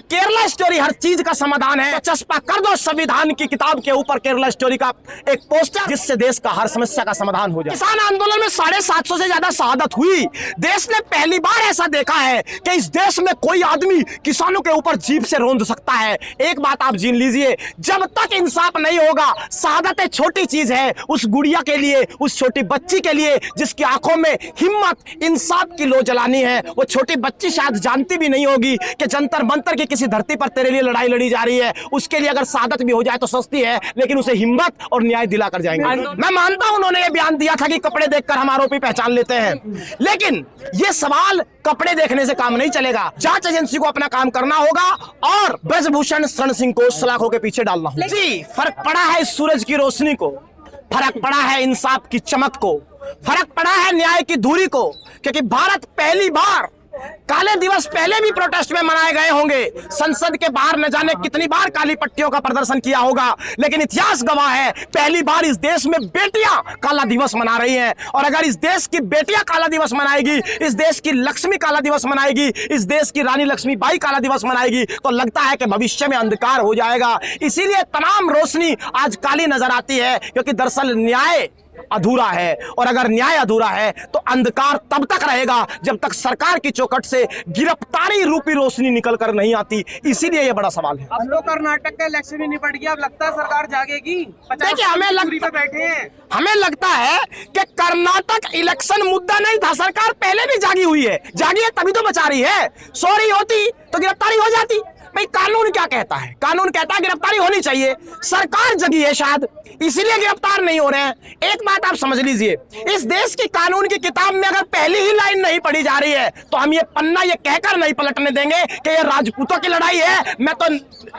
Kerala story हर चीज का समाधान है तो चस्पा कर दो संविधान की किताब के ऊपर केरला स्टोरी का एक पोस्टर, जिससे देश का हर समस्या का समाधान हो जाए। किसान आंदोलन में 750 से ज्यादा शहादत हुई। देश ने पहली बार ऐसा देखा है कि इस देश में कोई आदमी किसानों के ऊपर जीप से रौंद सकता है। एक बात आप जीन लीजिए, जब तक इंसाफ नहीं होगा, शहादत एक छोटी चीज है उस गुड़िया के लिए, उस छोटी बच्ची के लिए जिसकी आंखों में हिम्मत इंसाफ की लो जलानी है। वो छोटी बच्ची शायद जानती भी नहीं होगी कि जंतर मंतर की किसी धरती पर तेरे लिए लड़ाई लड़ी जा रही है। उसके लिए अगर शहादत भी हो जाए तो सस्ती है, लेकिन उसे हिम्मत और न्याय दिला कर जाएंगे। मैं मानता हूं उन्होंने ये बयान दिया था कि कपड़े देखकर हम आरोपी पहचान लेते हैं, लेकिन ये सवाल कपड़े देखने से काम नहीं चलेगा। जांच एजेंसी को अपना काम करना होगा और ब्रजभूषण शरण सिंह को सलाखों के पीछे डालना होगा। जी, फर्क पड़ा है इस सूरज की रोशनी को, फर्क पड़ा है इंसाफ की चमक को, फर्क पड़ा है न्याय की दूरी को, क्योंकि भारत पहली बार, काले दिवस पहले भी प्रोटेस्ट में मनाए गए होंगे, संसद के बाहर न जाने कितनी बार काली पट्टियों का प्रदर्शन किया होगा, लेकिन इतिहास गवाह है पहली बार इस देश में बेटियां काला दिवस मना रही हैं। और अगर इस देश की बेटियां काला दिवस मनाएगी, इस देश की लक्ष्मी काला दिवस मनाएगी, इस देश की रानी लक्ष्मीबाई काला दिवस मनाएगी, तो लगता है कि भविष्य में अंधकार हो जाएगा। इसीलिए तमाम रोशनी आज काली नजर आती है, क्योंकि दरअसल न्याय अधूरा है, और अगर न्याय अधूरा है तो अंधकार तब तक रहेगा जब तक सरकार की चौखट से गिरफ्तारी रूपी रोशनी निकल कर नहीं आती। इसीलिए यह बड़ा सवाल है। अब तो कर्नाटक का इलेक्शन भी निपट गया, अब लगता है सरकार जागेगी। देखिए, हमें लगता है कि कर्नाटक इलेक्शन मुद्दा नहीं था, सरकार पहले भी जागी हुई है, जागी है तभी तो बचा रही है। सॉरी होती तो गिरफ्तारी हो जाती। भाई कानून क्या कहता है? कानून कहता है गिरफ्तारी होनी चाहिए, सरकार जगी है शायद इसीलिए गिरफ्तार नहीं हो रहे हैं। एक बात आप समझ लीजिए, इस देश की कानून की किताब में अगर पहली ही लाइन नहीं पढ़ी जा रही है तो हम ये पन्ना ये कहकर नहीं पलटने देंगे कि ये राजपूतों की लड़ाई है, मैं तो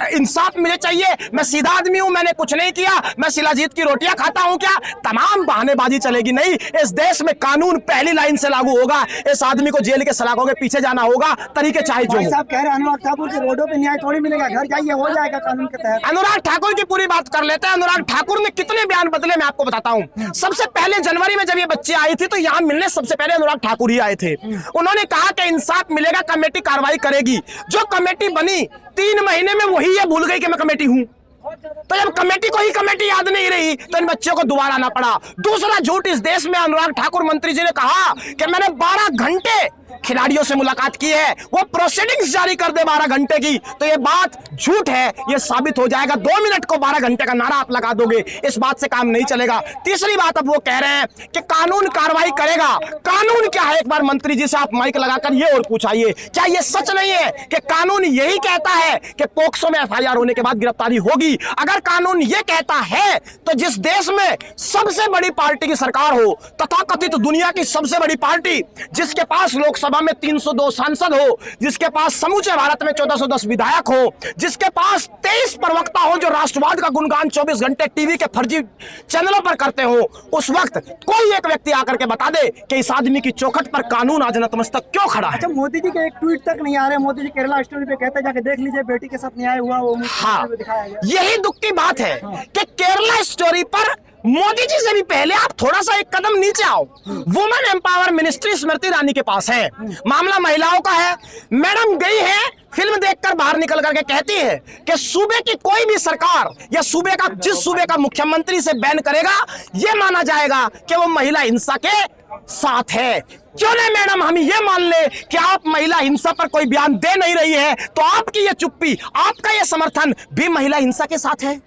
इंसाफ मुझे चाहिए, मैं सीधा आदमी हूं, मैंने कुछ नहीं किया, मैं शिलाजीत की रोटियां खाता हूं क्या, तमाम बहानेबाजी चलेगी नहीं। इस देश में कानून पहली लाइन से लागू होगा। इस आदमी को जेल के सलाखों के पीछे जाना होगा, तरीके चाहे जो। साहब कह रहे हैं अनुराग ठाकुर के रोडों पे न्याय थोड़ी मिलेगा, घर जाइए हो जाएगा कानून के तहत। अनुराग ठाकुर की पूरी बात कर लेते हैं। अनुराग ठाकुर ने कितने बयान बदले मैं आपको बताता हूं। सबसे पहले जनवरी में जब ये बच्ची आई थी तो यहां मिलने सबसे पहले अनुराग ठाकुर ही आए थे। उन्होंने कहा कि इंसाफ मिलेगा, कमेटी कार्रवाई करेगी। जो कमेटी बनी 3 महीने में वही ये भूल गई कि मैं कमेटी हूं। तो जब कमेटी को ही कमेटी याद नहीं रही तो इन बच्चों को दोबारा आना पड़ा। दूसरा झूठ इस देश में अनुराग ठाकुर मंत्री जी ने कहा कि मैंने 12 घंटे खिलाड़ियों से मुलाकात की है, वो प्रोसीडिंग्स जारी कर दे 12 घंटे की, तो ये बात झूठ है, ये साबित हो जाएगा। 2 मिनट को 12 घंटे का नारा आप लगा दोगे, इस बात से काम नहीं चलेगा। तीसरी बात, अब वो कह रहे हैं कि कानून कार्रवाई करेगा। कानून क्या है? एक बार मंत्री जी से आप माइक लगाकर ये और पूछाइए, क्या ये सच नहीं है कि कानून यही कहता है कि पोक्सो में FIR होने के बाद गिरफ्तारी होगी? अगर कानून ये कहता है तो जिस देश में सबसे बड़ी पार्टी की सरकार हो, तथाकथित दुनिया की सबसे बड़ी पार्टी, जिसके पास लोकसभा में 302 सांसद हो, जिसके पास समूचे भारत में 1410 विधायक हो, जिसके पास 23 प्रवक्ता हो जो राष्ट्रवाद का गुणगान 24 घंटे टीवी के फर्जी चैनलों पर करते हो, उस वक्त कोई एक व्यक्ति आकर के बता दे कि इस आदमी की चौखट पर कानून आज नतमस्तक क्यों खड़ा है? अच्छा, मोदी जी के एक ट्वीट तक नहीं आ रहे। मोदी जी केरला स्टोरी पे कहते जाके देख लीजिए, बेटी के साथ न्याय हुआ, वो हाँ, दिखाया गया। यही दुख की बात है कि केरला स्टोरी पर मोदी जी से भी पहले आप थोड़ा सा एक कदम नीचे आओ। Women empower ministry Smriti Irani के पास है, मामला महिलाओं का है। मैडम गई है, फिल्म देखकर बाहर निकल करके कहती है कि सूबे की कोई भी सरकार या सूबे का जिस सूबे का मुख्यमंत्री से बैन करेगा, यह माना जाएगा कि वो महिला हिंसा के साथ है। क्यों नहीं मैडम हम ये मान ले कि आप महिला हिंसा पर कोई बयान दे नहीं रही है, तो आपकी ये चुप्पी, आपका ये समर्थन भी महिला हिंसा के साथ है।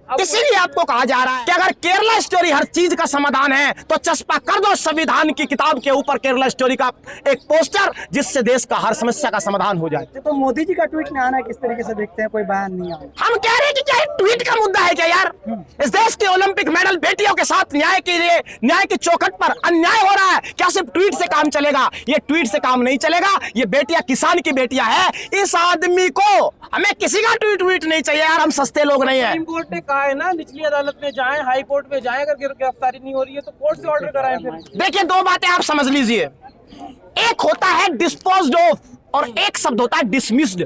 इसीलिए आपको कहा जा रहा है कि अगर केरला स्टोरी हर चीज का समाधान है तो चस्पा कर दो संविधान की किताब के ऊपर केरला स्टोरी का एक पोस्टर, जिससे देश का हर समस्या का समाधान हो जाए। तो मोदी जी का ट्वीट नहीं आना किस तरीके से देखते हैं? कोई बयान नहीं आया। हम कह रहे हैं कि क्या ट्वीट का मुद्दा है क्या यार? इस देश के ओलंपिक मेडल बेटियों के साथ न्याय के लिए, न्याय की चौखट पर अन्याय हो रहा है, क्या सिर्फ ट्वीट से काम चलेगा? ये ट्वीट से काम नहीं चलेगा। ये बेटियां किसान की बेटियां है। इस आदमी को, हमें किसी का ट्वीट नहीं चाहिए यार, हम सस्ते लोग नहीं है। सुप्रीम कोर्ट ने कहा है ना, निचली अदालत में जाएं, हाई कोर्ट में जाएं, अगर गिरफ्तारी नहीं हो रही है तो कोर्ट से ऑर्डर कराएं। फिर देखिए, 2 बातें आप समझ लीजिए। एक होता है डिस्पोज्ड ऑफ और एक शब्द होता है डिसमिस्ड।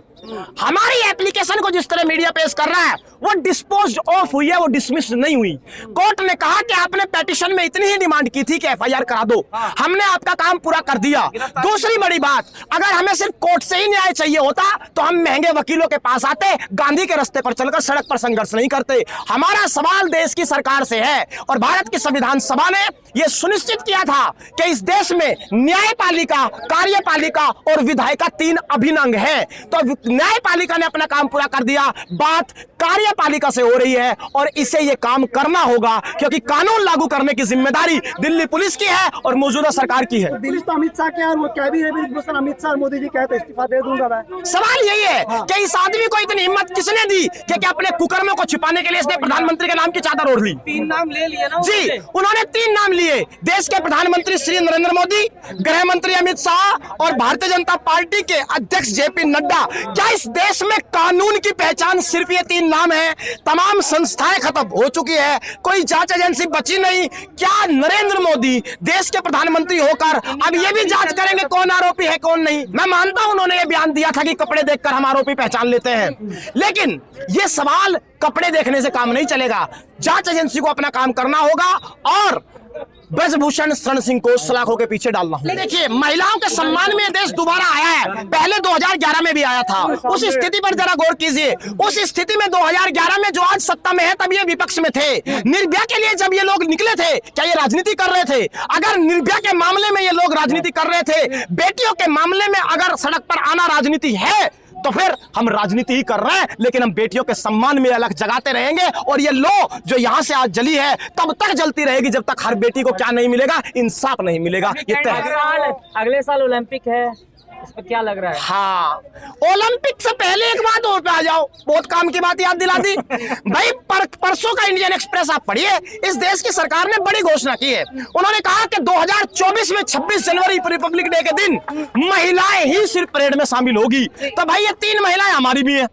हमारी एप्लीकेशन को जिस तरह मीडिया पेश कर रहा है वो डिस्पोज्ड ऑफ हुई है, वो डिसमिस्ड नहीं हुई। कोर्ट ने कहा कि आपने पेटिशन में इतनी ही डिमांड की थी कि एफआईआर करा दो, हमने आपका काम पूरा कर दिया। दूसरी बड़ी बात, अगर हमें सिर्फ कोर्ट से ही न्याय चाहिए होता तो हम महंगे वकीलों के पास आते, गांधी के रास्ते पर चलकर सड़क पर संघर्ष नहीं करते। हमारा सवाल देश की सरकार से है और भारत की संविधान सभा ने यह सुनिश्चित किया था कि इस देश में न्यायपालिका, कार्यपालिका और विधायिका 3 अभिन्न अंग है। तो न्यायपालिका ने अपना काम पूरा कर दिया, बात कार्यपालिका से हो रही है और इसे यह काम करना होगा क्योंकि कानून लागू करने की जिम्मेदारी दिल्ली पुलिस की है और मौजूदा सरकार की है। दिल्ली तो अमित शाह के और वो कैबिनेट अमित शाह मोदी जी कहते इस्तीफा दे दूंगा मैं। सवाल यही है कि इस आदमी को इतनी हिम्मत किसने दी कि अपने कुकर्मों को छिपाने के लिए इसने प्रधानमंत्री के नाम की चादर ओढ़ ली। 3 नाम ले लिए ना जी, उन्होंने 3 नाम लिए, देश के प्रधानमंत्री श्री नरेंद्र मोदी, गृह मंत्री अमित शाह और भारतीय जनता पार्टी के अध्यक्ष जेपी नड्डा। क्या इस देश में कानून की पहचान सिर्फ ये 3 नाम है? तमाम संस्थाएं खत्म हो चुकी है, कोई जांच एजेंसी बची नहीं। क्या नरेंद्र मोदी देश के प्रधानमंत्री होकर अब ये भी जांच करेंगे कौन आरोपी है कौन नहीं? मैं मानता हूं उन्होंने ये बयान दिया था कि कपड़े देखकर हम आरोपी पहचान लेते हैं, लेकिन ये सवाल कपड़े देखने से काम नहीं चलेगा। जांच एजेंसी को अपना काम करना होगा और ब्रजभूषण शरण सिंह को सलाखों के पीछे डालना होगा। देखिए, महिलाओं के सम्मान में देश दोबारा आया है, पहले 2011 में भी आया था। उस स्थिति पर जरा गौर कीजिए। उस स्थिति में 2011 में जो आज सत्ता में है तब ये विपक्ष में थे। निर्भया के लिए जब ये लोग निकले थे, क्या ये राजनीति कर रहे थे? अगर निर्भया के मामले में ये लोग राजनीति कर रहे थे, बेटियों के मामले में अगर सड़क पर आना राजनीति है तो फिर हम राजनीति ही कर रहे हैं, लेकिन हम बेटियों के सम्मान में अलग जगाते रहेंगे। और ये लो जो यहां से आज जली है तब तक जलती रहेगी जब तक हर बेटी को क्या नहीं मिलेगा, इंसाफ नहीं मिलेगा। ये तय है। अगले साल ओलंपिक है, इस पर क्या लग रहा है? हाँ, ओलंपिक से पहले एक बात और पे आ जाओ, बहुत काम की बात याद दिला दी भाई। परसों का इंडियन एक्सप्रेस आप पढ़िए, इस देश की सरकार ने बड़ी घोषणा की है। उन्होंने कहा कि 2024 में 26 जनवरी रिपब्लिक डे के दिन महिलाएं ही सिर्फ परेड में शामिल होगी। तो भाई ये 3 महिलाएं हमारी भी है,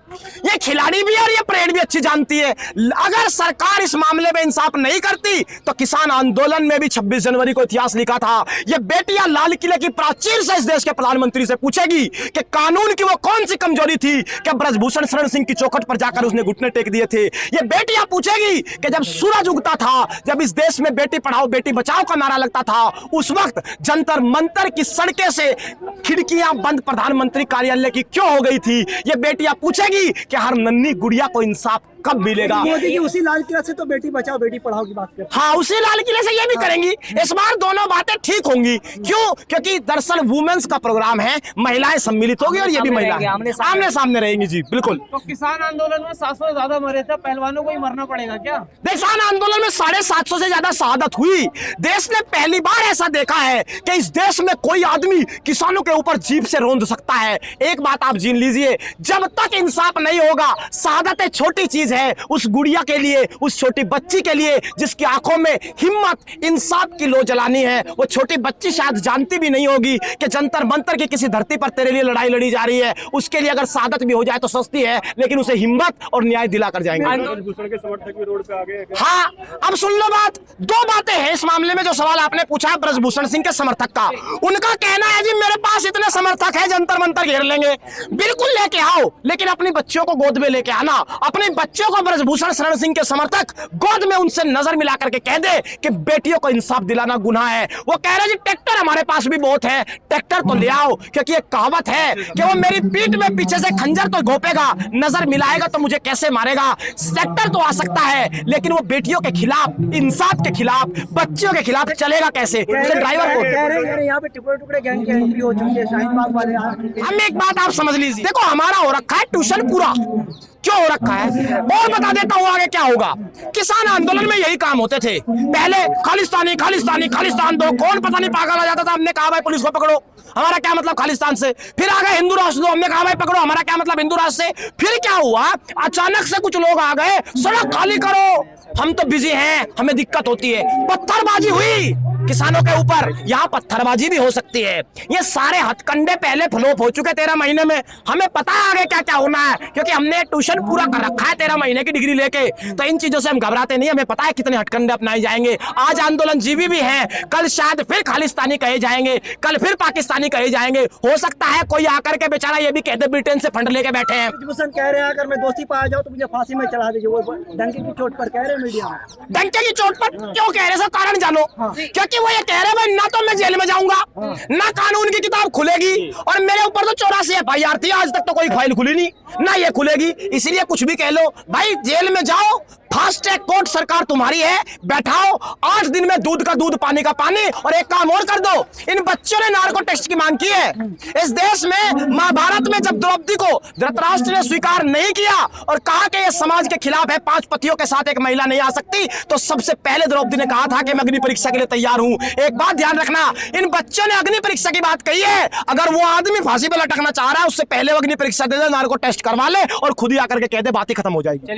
ये खिलाड़ी भी है और ये परेड भी अच्छी जानती है। अगर सरकार इस मामले में इंसाफ नहीं करती तो किसान आंदोलन में भी 26 जनवरी को इतिहास लिखा था। ये बेटियां लाल किले की प्राचीर से इस देश के प्रधानमंत्री से पूछेगी कि कानून की वो कौन सी कमजोरी थी कि ब्रजभूषण शरण सिंह की चौखट पर जाकर उसने घुटने टेक दिए थे। ये बेटियां पूछेगी कि जब सूरज उगता था, जब इस देश में बेटी पढ़ाओ बेटी बचाओ का नारा लगता था, उस वक्त जंतर मंतर की सड़कें से खिड़कियां बंद प्रधानमंत्री कार्यालय की क्यों हो गई थी? ये बेटियां पूछेगी कि हर नन्ही गुड़िया को इंसाफ कब मिलेगा? मोदी जी उसी लाल किला से तो बेटी बचाओ बेटी पढ़ाओ की बात करते हैं। हाँ, उसी लाल किले से ये भी करेंगी। इस बार दोनों बातें ठीक होंगी। क्यों? क्योंकि दरअसल वुमेन्स का प्रोग्राम है, महिलाएं सम्मिलित होगी और ये भी महिलाएं आमने सामने रहेंगी। जी बिल्कुल। तो किसान आंदोलन में 700 से ज्यादा मरे थे, पहलवानों को ही मरना पड़ेगा क्या? किसान आंदोलन में 750 से ज्यादा शहादत हुई। देश ने पहली बार ऐसा देखा है कि इस देश में कोई आदमी किसानों के ऊपर जीप से रौंद सकता है। एक बात आप जीन लीजिए, जब तक इंसाफ नहीं होगा, शहादत छोटी चीज है उस गुड़िया के लिए, उस छोटी बच्ची के लिए जिसकी आंखों में हिम्मत, इंसाफ की लो जलानी है। वो छोटी बच्ची शायद जानती भी नहीं होगी कि जंतर मंतर की किसी धरती पर तेरे लिए लड़ाई लड़ी जा रही है। उसके लिए अगर शहादत भी हो जाए तो सस्ती है, लेकिन उसे हिम्मत और न्याय दिला कर जाएंगे। के समर्थक भी रोड पे आ गए। हाँ, अब सुन लो बात। 2 बातें हैं इस मामले में जो सवाल आपने पूछा है ब्रजभूषण सिंह के समर्थक का। उनका कहना है जी मेरे पास इतने समर्थक है, जंतर मंतर घेर लेंगे। बिल्कुल लेके आओ, लेकिन अपनी बच्चियों को गोद में लेके आना। अपने बच्चों को ब्रजभूषण शरण सिंह के समर्थक गोद में उनसे नजर मिला करके कह दे कि बेटियों को इंसाफ दिलाना गुनाह है। वो कह रहे जी ट्रैक्टर हमारे पास भी बहुत है, ट्रैक्टर तो ले आओ, क्योंकि एक कहावत है कि वो मेरी पीठ में पीछे से खंजर तो घोपेगा, नजर मिलाएगा तो मुझे कैसे मारेगा। ट्रैक्टर तो आ सकता है, लेकिन वो बेटियों के खिलाफ, इंसाफ के खिलाफ, बच्चियों के खिलाफ चलेगा कैसे? उसे ड्राइवर को कह रहे हैं यहाँ पे टुकड़े टुकड़े गैंग की एंट्री हो चुकी है, शाहीन बाग वाले आ चुके हैं। हम एक बात आप समझ लीजिए, देखो हमारा हो रखा है ट्यूशन पूरा, क्यों हो रखा है और बता देता हूं आगे क्या होगा। किसान आंदोलन में यही काम होते थे। पहले खालिस्तानी खालिस्तानी खालिस्तान दो, कौन पता नहीं पागल आ जाता था। हमने कहा भाई पुलिस को पकड़ो, हमारा क्या मतलब खालिस्तान से। फिर आ गए हिंदू राष्ट्र दो, हमने कहा भाई पकड़ो, हमारा क्या मतलब हिंदू राष्ट्र से। फिर क्या हुआ, अचानक से कुछ लोग आ गए, सड़क खाली करो, हम तो बिजी हैं, हमें दिक्कत होती है। पत्थरबाजी हुई, किसानों के ऊपर यहाँ पत्थरबाजी भी हो सकती है। ये सारे हथकंडे पहले फ्लोप हो चुके 13 महीने में। हमें पता है आगे क्या क्या होना है, क्योंकि हमने ट्यूशन पूरा कर रखा है 13 महीने की डिग्री लेके। तो इन चीजों से हम घबराते नहीं, हमें पता है कितने हथकंडे अपनाए जाएंगे। आज आंदोलनजीवी भी हैं, कल शायद फिर खालिस्तानी कहे जाएंगे, कल फिर पाकिस्तानी कहे जाएंगे। हो सकता है कोई आकर के बेचारा ये भी कह दे ब्रिटेन से फंड लेके बैठे हैं। ब्रिजभूषण कह रहे हैं अगर मैं दोषी पाया जाऊं तो मुझे फांसी में चढ़ा दीजिए, वो डंके की चोट पर कह रहे हैं मीडिया में। डंके की चोट पर क्यों कह रहे, सर कारण जानो। क्योंकि वो ये कह रहे भाई ना तो मैं जेल में जाऊंगा, ना कानून की किताब खुलेगी, और मेरे ऊपर तो 84 FIR थी, आज तक तो कोई फाइल खुली नहीं, ना ये खुलेगी। इसलिए कुछ भी कह लो भाई, जेल में जाओ, फास्ट ट्रैक कोर्ट सरकार तुम्हारी है, बैठाओ 8 दिन में दूध का दूध पानी का पानी। और एक काम और कर दो, इन बच्चों ने नार्को टेस्ट की मांग की है इस देश में। महाभारत में जब द्रौपदी को धृतराष्ट्र ने स्वीकार नहीं किया और कहा कि यह समाज के खिलाफ है, 5 पतियों के साथ एक महिला नहीं आ सकती, तो सबसे पहले द्रौपदी ने कहा था कि मैं अग्नि परीक्षा के लिए तैयार हूं। एक बात ध्यान रखना, इन बच्चों ने अग्नि परीक्षा की बात कही है। अगर वो आदमी फांसी पे लटकना चाह रहा है, उससे पहले अग्नि परीक्षा दे दे, नार्को टेस्ट करवा ले और खुद ही आकर के कह दे, बात ही खत्म हो जाएगी।